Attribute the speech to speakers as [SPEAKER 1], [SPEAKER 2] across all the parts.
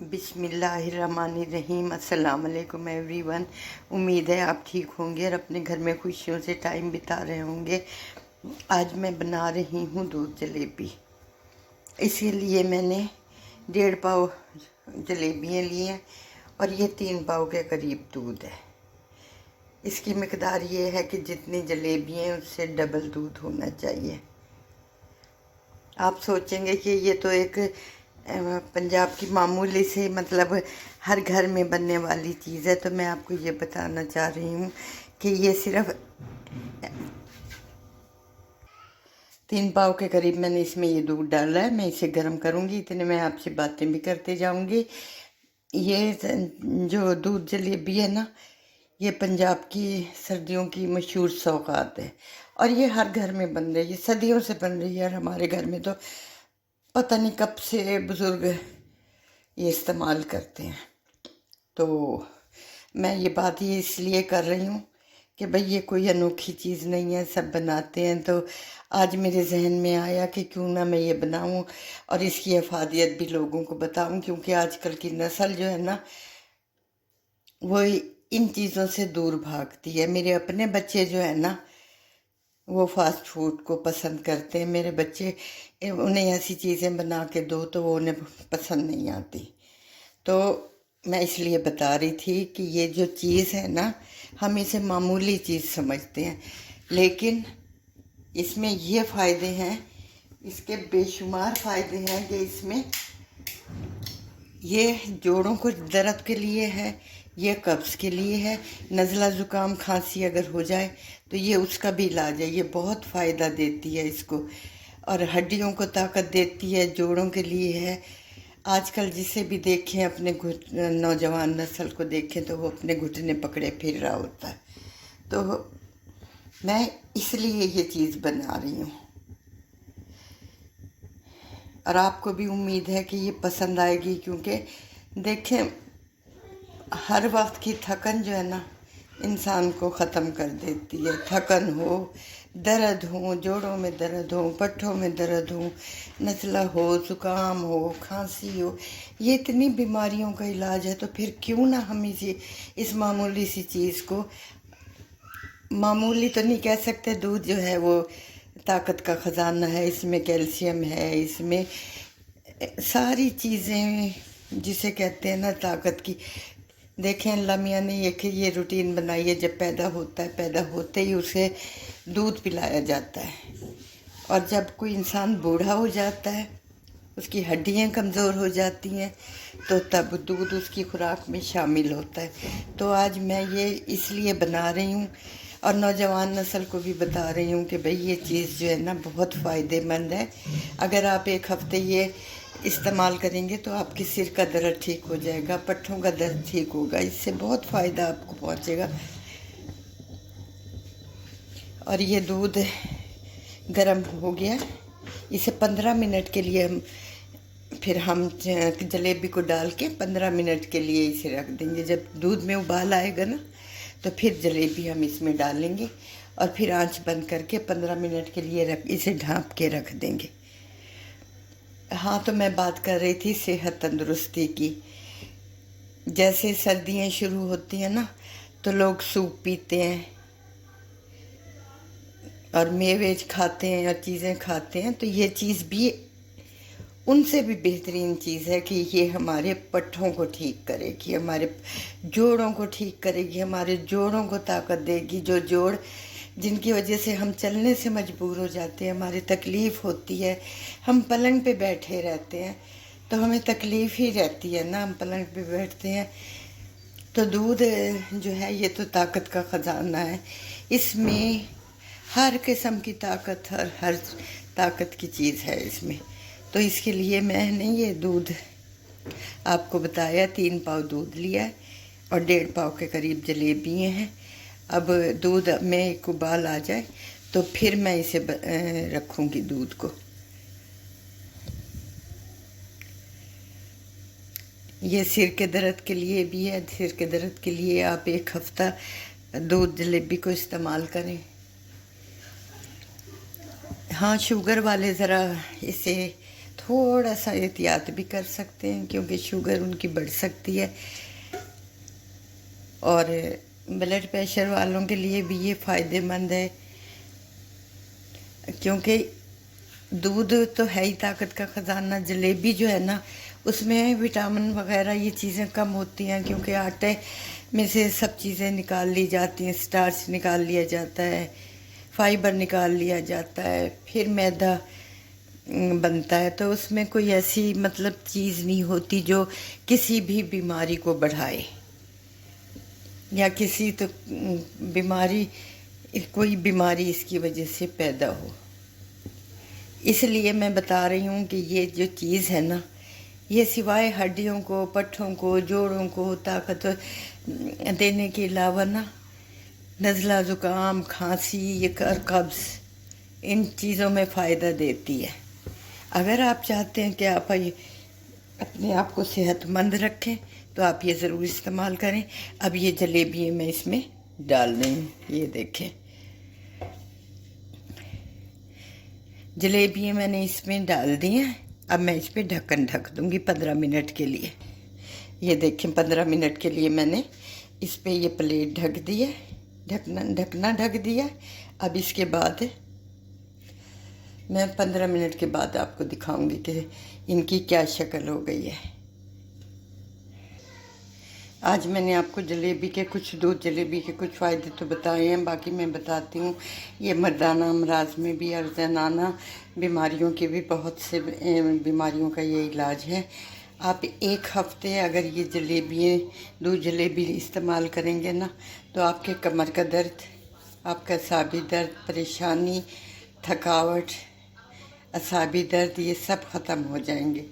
[SPEAKER 1] बिस्मिल्लाहिर्रहमानिर्रहीम। अस्सलाम वालेकुम एवरीवन। उम्मीद है आप ठीक होंगे और अपने घर में खुशियों से टाइम बिता रहे होंगे। आज मैं बना रही हूँ दूध जलेबी। इसीलिए मैंने 1.5 पाव जलेबियाँ ली हैं और ये 3 पाव के करीब दूध है। इसकी मिकदार ये है कि जितनी जलेबियाँ हैं उससे डबल दूध होना चाहिए। आप सोचेंगे कि ये तो एक पंजाब की मामूली से मतलब हर घर में बनने वाली चीज़ है, तो मैं आपको ये बताना चाह रही हूँ कि ये सिर्फ 3 पाव के करीब मैंने इसमें ये दूध डाला है। मैं इसे गर्म करूँगी, इतने मैं आपसे बातें भी करते जाऊँगी। ये जो दूध जलेबी है ना, ये पंजाब की सर्दियों की मशहूर सौगात है और ये हर घर में बन रही है, सदियों से बन रही है। और हमारे घर में तो पता नहीं कब से बुज़ुर्ग ये इस्तेमाल करते हैं। तो मैं ये बात ये इसलिए कर रही हूँ कि भाई ये कोई अनोखी चीज़ नहीं है, सब बनाते हैं। तो आज मेरे जहन में आया कि क्यों ना मैं ये बनाऊँ और इसकी अफादियत भी लोगों को बताऊँ, क्योंकि आजकल की नस्ल जो है ना वो इन चीज़ों से दूर भागती है। मेरे अपने बच्चे जो है ना वो फास्ट फूड को पसंद करते हैं। मेरे बच्चे, उन्हें ऐसी चीज़ें बना के दो तो वो उन्हें पसंद नहीं आती। तो मैं इसलिए बता रही थी कि ये जो चीज़ है ना, हम इसे मामूली चीज़ समझते हैं, लेकिन इसमें ये फ़ायदे हैं, इसके बेशुमार फ़ायदे हैं कि इसमें ये जोड़ों को दर्द के लिए है, ये कब्ज़ के लिए है। नज़ला ज़ुकाम खांसी अगर हो जाए तो ये उसका भी इलाज है। ये बहुत फ़ायदा देती है इसको, और हड्डियों को ताकत देती है, जोड़ों के लिए है। आजकल जिसे भी देखें, अपने नौजवान नस्ल को देखें तो वो अपने घुटने पकड़े फिर रहा होता है। तो मैं इसलिए ये चीज़ बना रही हूँ और आपको भी उम्मीद है कि ये पसंद आएगी, क्योंकि देखें हर वक्त की थकन जो है ना इंसान को ख़त्म कर देती है। थकन हो, दर्द हो, जोड़ों में दर्द हो, पट्ठों में दर्द हो, नज़ला हो, ज़ुकाम हो, खांसी हो, ये इतनी बीमारियों का इलाज है। तो फिर क्यों ना हम इस मामूली सी चीज़ को, मामूली तो नहीं कह सकते, दूध जो है वो ताकत का ख़जाना है। इसमें कैल्शियम है, इसमें सारी चीज़ें जिसे कहते हैं ना ताकत की। देखें अल्लाह मियाँ ने ये रूटीन बनाई है, जब पैदा होता है पैदा होते ही उसे दूध पिलाया जाता है, और जब कोई इंसान बूढ़ा हो जाता है, उसकी हड्डियाँ कमज़ोर हो जाती हैं, तो तब दूध उसकी खुराक में शामिल होता है। तो आज मैं ये इसलिए बना रही हूँ और नौजवान नस्ल को भी बता रही हूँ कि भाई ये चीज़ जो है ना बहुत फ़ायदेमंद है। अगर आप एक हफ़्ते ये इस्तेमाल करेंगे तो आपके सिर का दर्द ठीक हो जाएगा, पट्ठों का दर्द ठीक होगा, इससे बहुत फ़ायदा आपको पहुँचेगा। और ये दूध गर्म हो गया, इसे 15 मिनट के लिए हम जलेबी को डाल के 15 मिनट के लिए इसे रख देंगे। जब दूध में उबाल आएगा ना तो फिर जलेबी हम इसमें डालेंगे और फिर आंच बंद करके 15 मिनट के लिए इसे ढाँप के रख देंगे। हाँ, तो मैं बात कर रही थी सेहत तंदुरुस्ती की। जैसे सर्दियाँ शुरू होती हैं ना तो लोग सूप पीते हैं और मेवे खाते हैं और चीज़ें खाते हैं। तो ये चीज़ भी उनसे भी बेहतरीन चीज़ है कि ये हमारे पट्ठों को ठीक करेगी, हमारे जोड़ों को ठीक करेगी, हमारे जोड़ों को ताकत देगी। जो जोड़ जिनकी वजह से हम चलने से मजबूर हो जाते हैं, हमारी तकलीफ़ होती है, हम पलंग पे बैठे रहते हैं तो हमें तकलीफ़ ही रहती है ना, हम पलंग पे बैठते हैं। तो दूध जो है ये तो ताकत का ख़जाना है, इसमें हर किस्म की ताकत, हर ताकत की चीज़ है इसमें। तो इसके लिए मैंने ये दूध आपको बताया, 3 पाव दूध लिया है और 1.5 पाव के करीब जलेबी हैं। अब दूध में एक उबाल आ जाए तो फिर मैं इसे रखूँगी दूध को। ये सिर के दर्द के लिए भी है। सिर के दर्द के लिए आप 1 हफ़्ता दूध जलेबी को इस्तेमाल करें। हाँ, शुगर वाले ज़रा इसे थोड़ा सा एहतियात भी कर सकते हैं क्योंकि शुगर उनकी बढ़ सकती है। और ब्लड प्रेशर वालों के लिए भी ये फ़ायदेमंद है क्योंकि दूध तो है ही ताकत का ख़जाना। जलेबी जो है ना, उसमें विटामिन वगैरह ये चीज़ें कम होती हैं क्योंकि आटे में से सब चीज़ें निकाल ली जाती हैं, स्टार्च निकाल लिया जाता है, फाइबर निकाल लिया जाता है, फिर मैदा बनता है। तो उसमें कोई ऐसी मतलब चीज़ नहीं होती जो किसी भी बीमारी को बढ़ाए या किसी तो बीमारी कोई बीमारी इसकी वजह से पैदा हो। इसलिए मैं बता रही हूँ कि ये जो चीज़ है ना, ये सिवाय हड्डियों को, पट्ठों को, जोड़ों को ताकत देने के अलावा ना नज़ला, ज़ुकाम, खांसी, ये कब्ज़, इन चीज़ों में फ़ायदा देती है। अगर आप चाहते हैं कि आप अपने आप को सेहतमंद रखें तो आप ये ज़रूर इस्तेमाल करें। अब ये जलेबी मैं इसमें डाल रही हूँ, ये देखें जलेबी मैंने इसमें डाल दी हैं। अब मैं इस पर ढक्कन ढक दूँगी 15 मिनट के लिए। ये देखें 15 मिनट के लिए मैंने इस पर ये प्लेट ढक दी है, ढकना ढक दिया। अब इसके बाद मैं 15 मिनट के बाद आपको दिखाऊंगी कि इनकी क्या शक्ल हो गई है। आज मैंने आपको जलेबी के कुछ दूध जलेबी के कुछ फ़ायदे तो बताए हैं, बाकी मैं बताती हूँ। ये मर्दाना अमराज में भी और जनाना बीमारियों के भी बहुत से बीमारियों का ये इलाज है। आप एक हफ्ते अगर ये जलेबी दूध जलेबी इस्तेमाल करेंगे ना तो आपके कमर का दर्द, आपका असाबी दर्द, परेशानी, थकावट, असाबी दर्द, ये सब ख़त्म हो जाएंगे।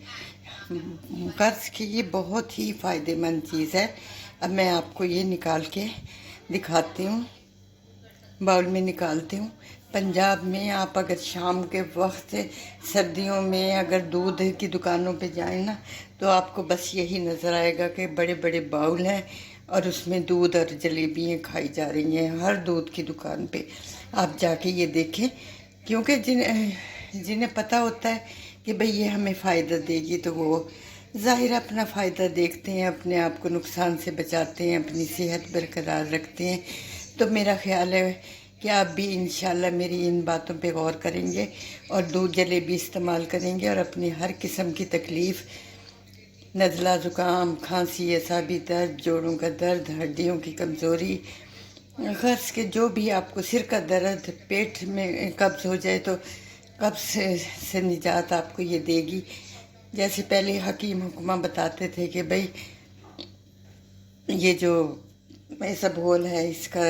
[SPEAKER 1] कर्ज की ये बहुत ही फ़ायदेमंद चीज़ है। अब मैं आपको ये निकाल के दिखाती हूँ, बाउल में निकालती हूँ। पंजाब में आप अगर शाम के वक्त सर्दियों में अगर दूध की दुकानों पे जाएं ना तो आपको बस यही नज़र आएगा कि बड़े बड़े बाउल हैं और उसमें दूध और जलेबियाँ खाई जा रही हैं। हर दूध की दुकान पे आप जाके ये देखें, क्योंकि जिन्हें पता होता है कि भाई ये हमें फ़ायदा देगी तो वो ज़ाहिर अपना फ़ायदा देखते हैं, अपने आप को नुकसान से बचाते हैं, अपनी सेहत बरकरार रखते हैं। तो मेरा ख़्याल है कि आप भी इंशाल्लाह मेरी इन बातों पे गौर करेंगे और दूध जलेबी इस्तेमाल करेंगे और अपनी हर किस्म की तकलीफ़, नज़ला, ज़ुकाम, खांसी, असाबी दर्द, जोड़ों का दर्द, हड्डियों की कमज़ोरी, गर्ज के जो भी आपको सिर का दर्द, पेट में कब्ज़ हो जाए तो कब्ज़ से निजात आपको ये देगी। जैसे पहले हकीम हुक्मा बताते थे कि भाई ये जो ऐसा घोल है इसका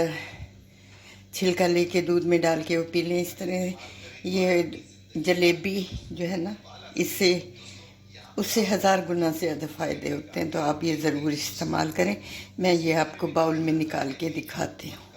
[SPEAKER 1] छिलका लेके दूध में डाल के वो पी लें। इस तरह ये जलेबी जो है ना, इससे उससे 1000 गुना से ज़्यादा फ़ायदे होते हैं। तो आप ये ज़रूर इस्तेमाल करें। मैं ये आपको बाउल में निकाल के दिखाती हूँ।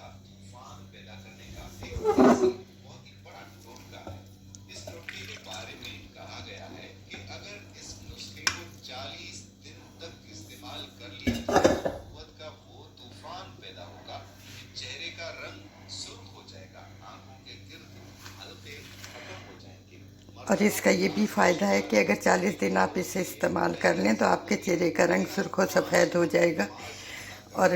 [SPEAKER 1] और इसका ये भी फ़ायदा है कि अगर 40 दिन आप इसे इस्तेमाल कर लें तो आपके चेहरे का रंग सुर्ख व सफ़ेद हो जाएगा। और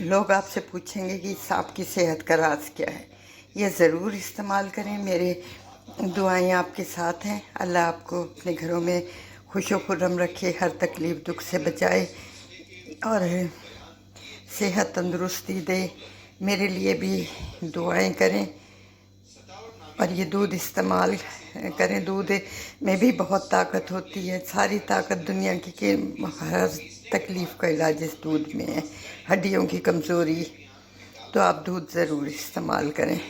[SPEAKER 1] लोग आपसे पूछेंगे कि आपकी सेहत का राज क्या है। ये ज़रूर इस्तेमाल करें। मेरे दुआएं आपके साथ हैं। अल्लाह आपको अपने घरों में खुश व खुर्रम रखे, हर तकलीफ़ दुख से बचाए और सेहत तंदुरुस्ती दे। मेरे लिए भी दुआएं करें और ये दूध इस्तेमाल करें। दूध में भी बहुत ताकत होती है। सारी ताकत दुनिया की हर तकलीफ़ का इलाज इस दूध में है। हड्डियों की कमज़ोरी, तो आप दूध ज़रूर इस्तेमाल करें।